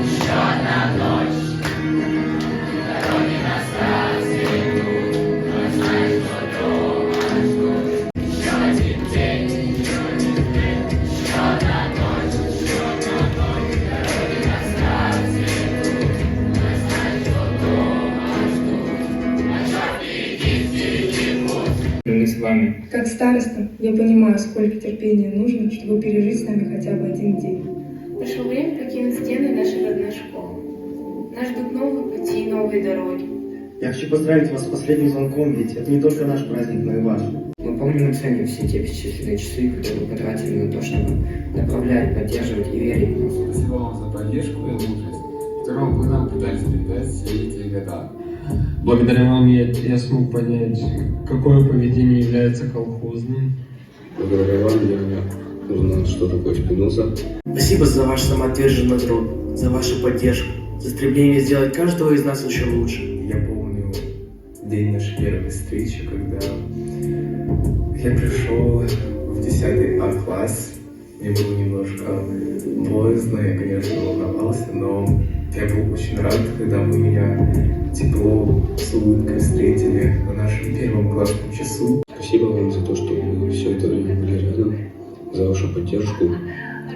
еще одна ночь, дороги нас разведут, но знаешь, что дома ждут. Еще один день, еще одна ночь, дороги нас разведут, но знаешь, что дома ждут. А что впереди путь. Мы с вами. Как староста, я понимаю, сколько терпения нужно, чтобы пережить с нами хотя бы один день. Пришло время покинуть стены нашей родной школы. Нас ждут новые пути и новые дороги. Я хочу поздравить вас с последним звонком, ведь это не только наш праздник, но и ваш. Мы помним и ценим все те бесчисленные часы, которые вы потратили на то, чтобы направлять, поддерживать и верить в нас. Спасибо вам за поддержку и мудрость, которую вы нам пытались передать все эти года. Благодаря вам я смог понять, какое поведение является колхозным. Благодаря вам я узнал, что такое Спиноза. Спасибо за ваш самоотверженный труд, за вашу поддержку, за стремление сделать каждого из нас еще лучше. Я помню день нашей первой встречи, когда я пришел в 10 А класс. Мне было немножко боязно, я, конечно, волновался, но я был очень рад, когда вы меня тепло, с улыбкой встретили на нашем первом классном часу. Спасибо вам за то, что вы все это время были рядом, за вашу поддержку.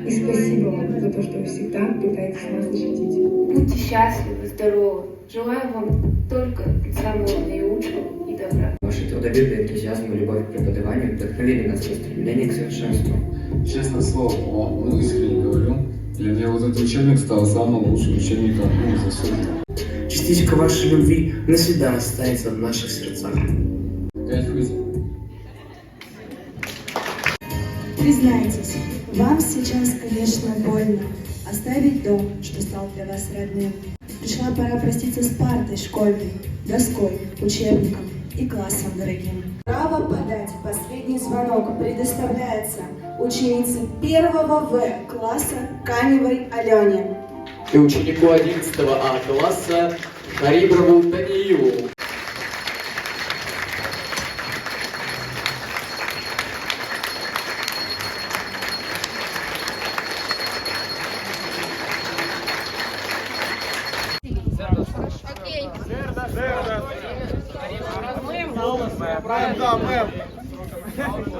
И спасибо вам за то, что вы всегда пытаетесь нас защитить. Будьте счастливы, здоровы. Желаю вам только самого наилучшего и добра. Ваши трудолюбие, энтузиазм и любовь к преподаванию вдохновили нас на стремление к совершенству. Честное слово, ну искренне говорю, для меня вот этот учебник стал самым лучшим учебником за все. Частичка вашей любви навсегда останется в наших сердцах. Признайтесь, вам сейчас, конечно, больно оставить дом, что стал для вас родным. Пришла Пришла пора проститься с партой школьной, доской, учебником и классом дорогим. Право подать последний звонок предоставляется ученице 1 В класса Каневой Алене. И ученику 11 А класса Хариброву Даниилу.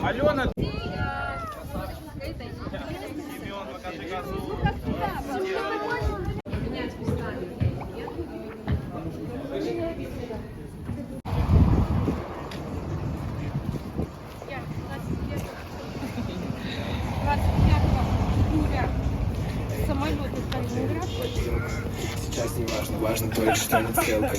Алена. Сейчас не важно, важно только, что не целка.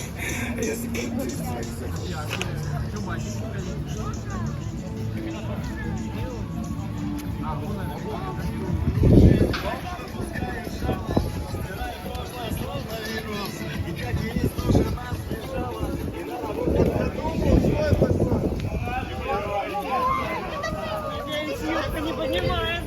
Не понимает.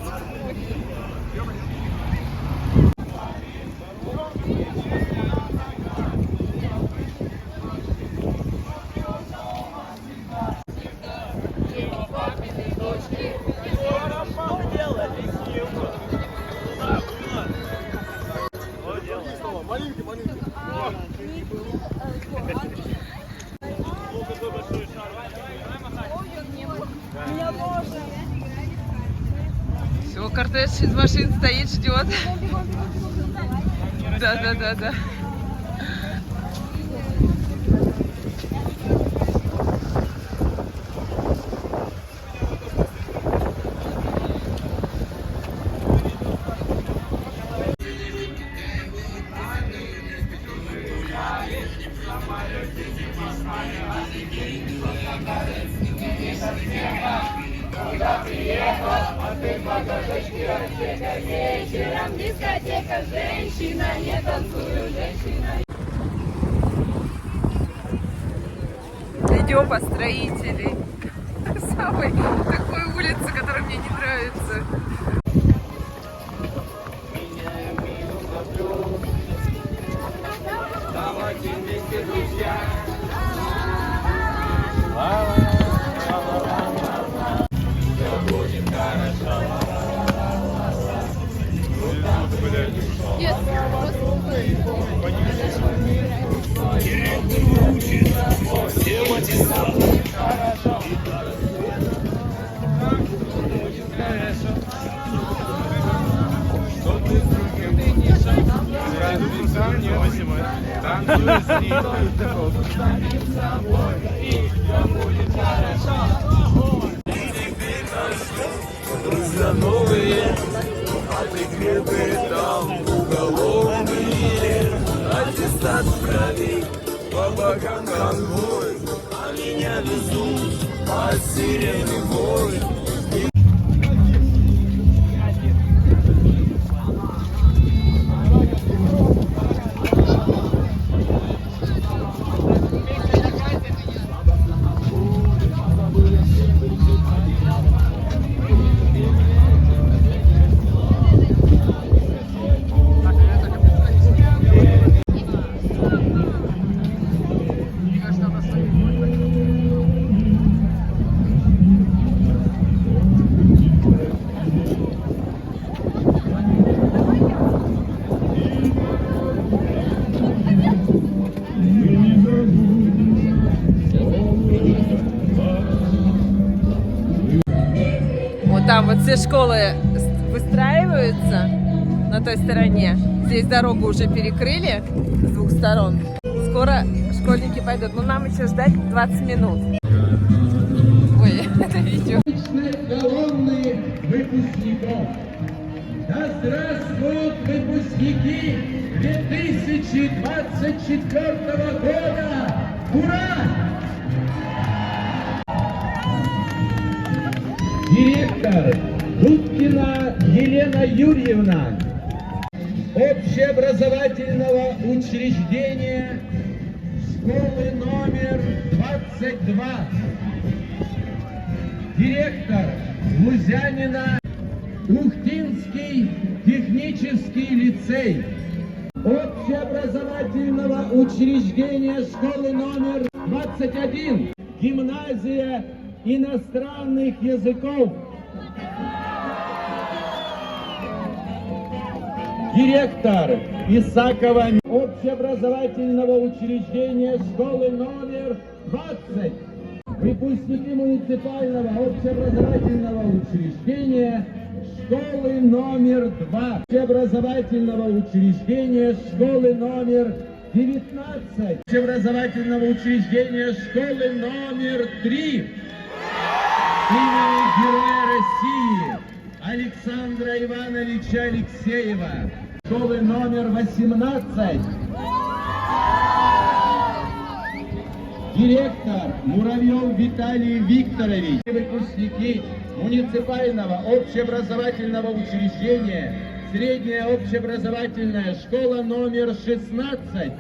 Все, кортеж из машин стоит, ждет. Да. Куда приехал, а ты по карточке аптека. Вечером дискотека, женщина, не танцую, женщина. Идем по Строителей. Самой такой улице, которая мне не нравится. Давайте вместе, друзья. Будет хорошо. Друзья новые, отыгрытые там уголовные. Аттестат в крови, по бокам конвой, а меня везут под сирены вой. Вот там вот все школы выстраиваются на той стороне. Здесь дорогу уже перекрыли с двух сторон. Скоро школьники пойдут. Но нам еще ждать 20 минут. Ой, это видео. Колонны выпускников. Да здравствуют выпускники 2024 года! Ура! Директор Дудкина Елена Юрьевна. общеобразовательного учреждения школы номер 22. Директор Лузянина Ухтинский технический лицей. Общеобразовательного учреждения школы номер 21. Гимназия иностранных языков. Директор Исакова общеобразовательного учреждения школы номер 20. Выпускники муниципального общеобразовательного учреждения школы номер 2. Общеобразовательного учреждения школы номер 19. Общеобразовательного учреждения школы номер 3. Имени Героя России Александра Ивановича Алексеева. Школы номер 18. Директор Муравьев Виталий Викторович. Выпускники муниципального общеобразовательного учреждения средняя общеобразовательная школа номер 16.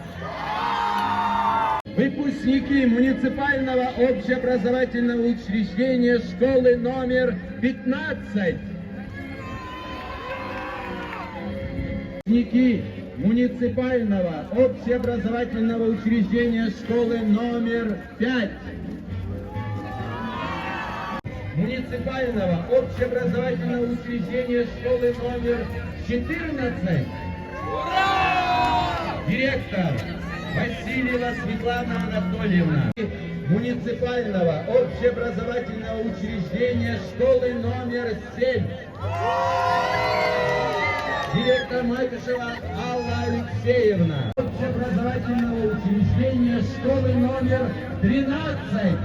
Выпускники муниципального общеобразовательного учреждения школы номер 15. Выпускники муниципального общеобразовательного учреждения школы номер 5. Муниципального общеобразовательного учреждения школы номер 14. Директор Васильева Светлана Анатольевна. Муниципального общеобразовательного учреждения школы номер 7. Директор Матюшева Алла Алексеевна. Общеобразовательного учреждения школы номер 13.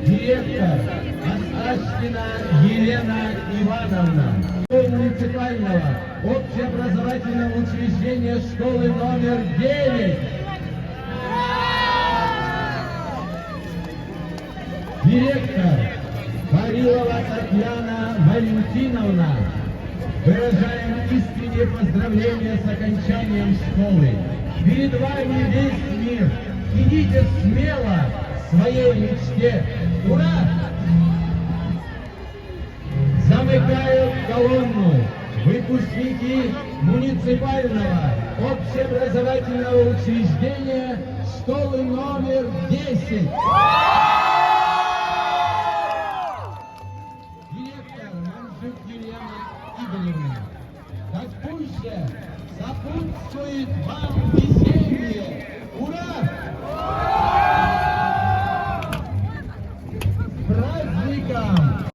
Директор Асташкина Елена Ивановна. Муниципального общеобразовательного учреждения школы номер 9. Директор Парилова Татьяна Валентиновна. Выражаем искренние поздравления с окончанием школы. Перед вами весь мир. Идите смело к своей мечте. Ура! Замыкают колонну выпускники муниципального общеобразовательного учреждения школы номер 10. Директор Манжук Елена Игоревна. Так пусть же сопутствует вам веселье. Ура! С праздником!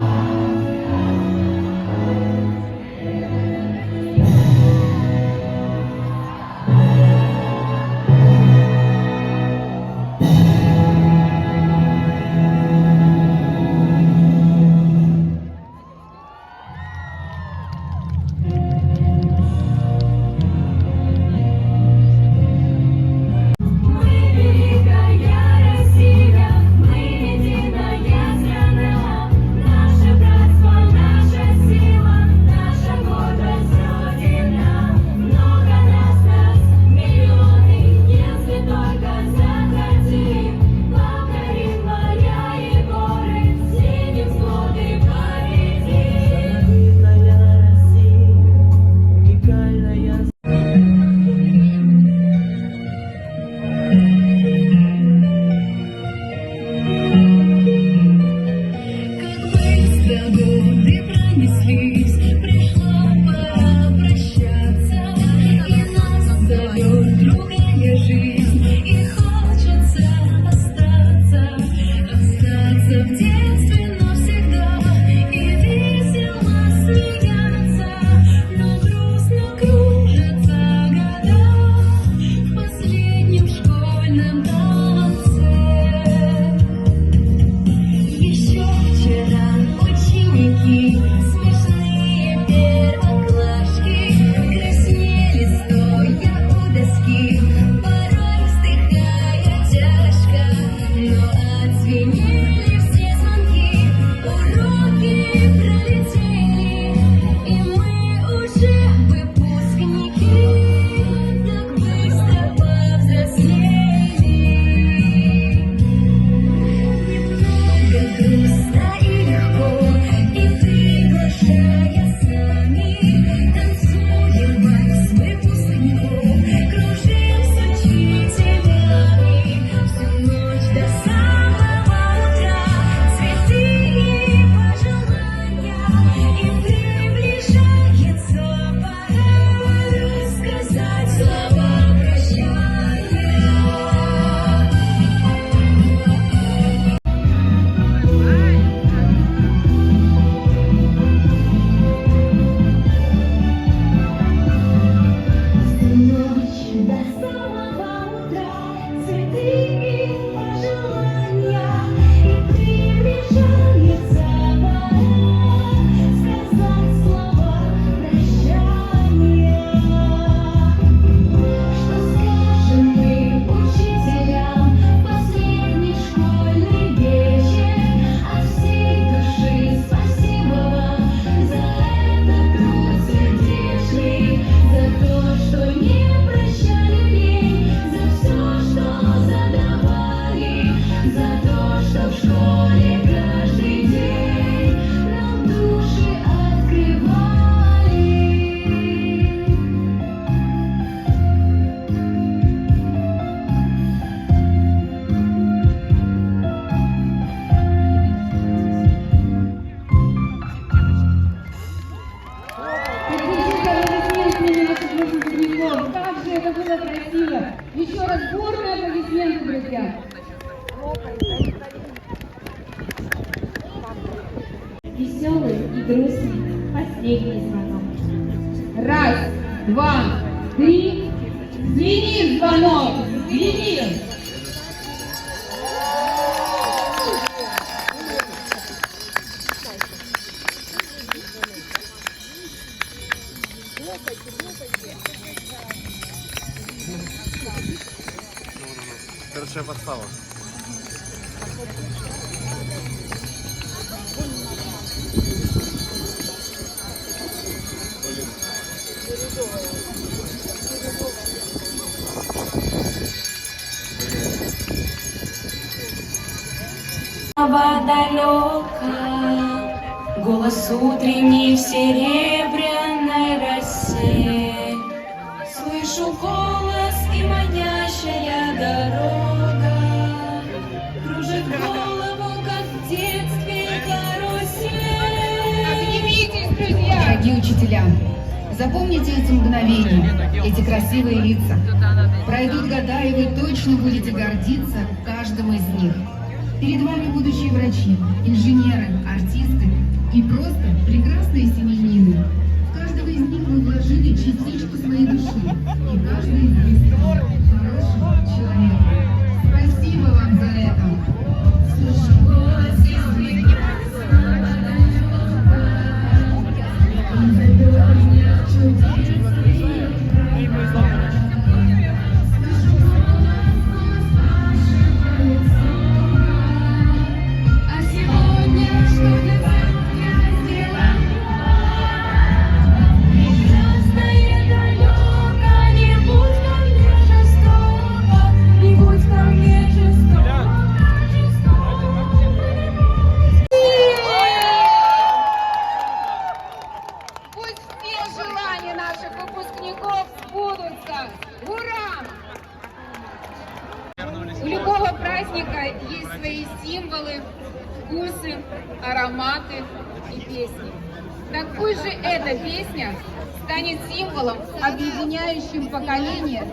слов. Как же это было красиво. Еще раз бурные аплодисменты, друзья. Веселый и грустный последний звонок. Раз, два, три. Звенит звонок, звенит. Короче, подстава. Далека, голос утренний в серебряной росе. Слышу голос и манящая дорога кружит голову, как в детстве карусель. Обнимитесь, друзья! Дорогие учителя, запомните эти мгновения, эти красивые лица. Пройдут года, и вы точно будете гордиться каждым из них. Перед вами будущие врачи, инженеры, артисты и просто прекрасные семьянины. В каждого из них вы вложили частичку своей души, и каждый из них хороший человек. Спасибо вам за это. Слышу голос У любого праздника есть свои символы, вкусы, ароматы и песни. Так пусть же эта песня станет символом, объединяющим поколения.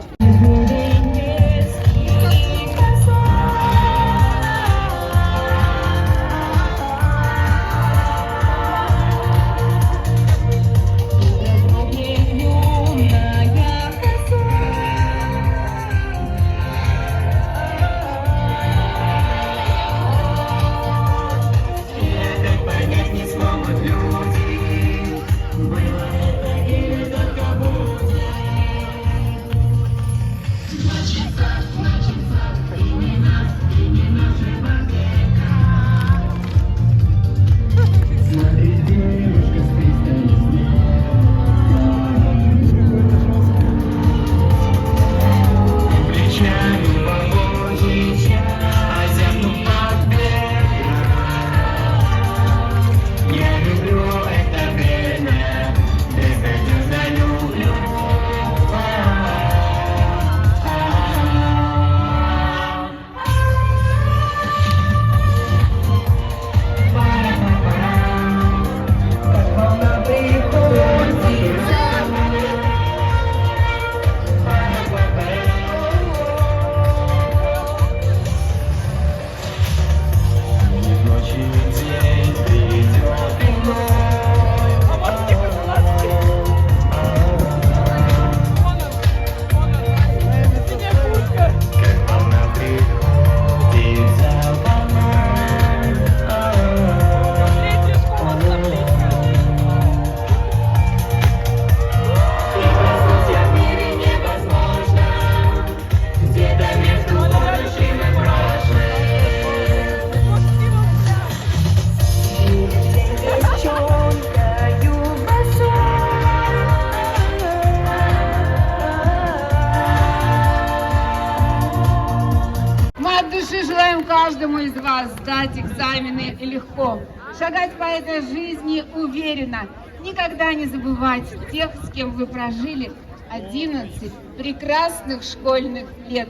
Желаем каждому из вас сдать экзамены легко, шагать по этой жизни уверенно, никогда не забывать тех, с кем вы прожили 11 прекрасных школьных лет.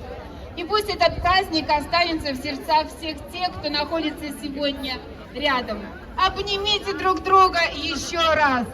И пусть этот праздник останется в сердцах всех тех, кто находится сегодня рядом. Обнимите друг друга еще раз.